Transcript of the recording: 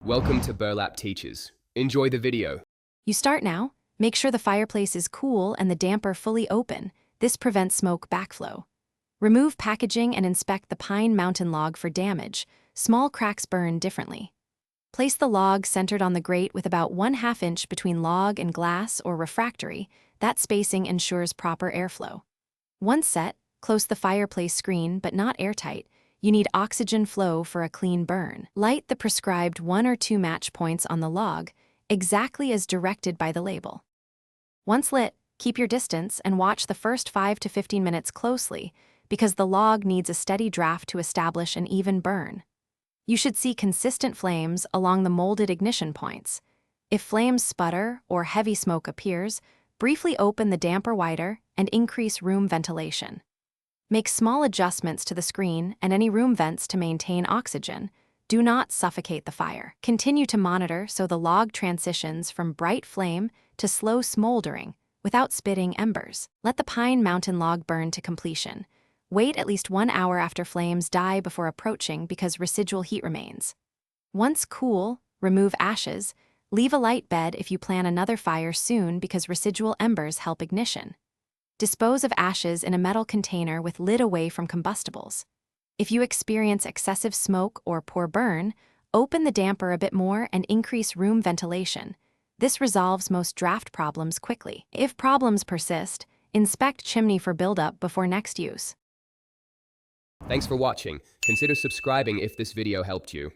Welcome to Burlap Teachers. Enjoy the video. You start now. Make sure the fireplace is cool and the damper fully open. This prevents smoke backflow. Remove packaging and inspect the pine mountain log for damage. Small cracks burn differently. Place the log centered on the grate with about 1/2 inch between log and glass or refractory. That spacing ensures proper airflow. Once set, close the fireplace screen but not airtight. You need oxygen flow for a clean burn. Light the prescribed 1 or 2 match points on the log, exactly as directed by the label. Once lit, keep your distance and watch the first 5 to 15 minutes closely, because the log needs a steady draft to establish an even burn. You should see consistent flames along the molded ignition points. If flames sputter or heavy smoke appears, briefly open the damper wider and increase room ventilation. Make small adjustments to the screen and any room vents to maintain oxygen. Do not suffocate the fire. Continue to monitor so the log transitions from bright flame to slow smoldering without spitting embers. Let the pine mountain log burn to completion. Wait at least 1 hour after flames die before approaching because residual heat remains. Once cool, remove ashes. Leave a light bed if you plan another fire soon because residual embers help ignition. Dispose of ashes in a metal container with lid away from combustibles. If you experience excessive smoke or poor burn, open the damper a bit more and increase room ventilation. This resolves most draft problems quickly. If problems persist, inspect chimney for buildup before next use. Thanks for watching. Consider subscribing if this video helped you.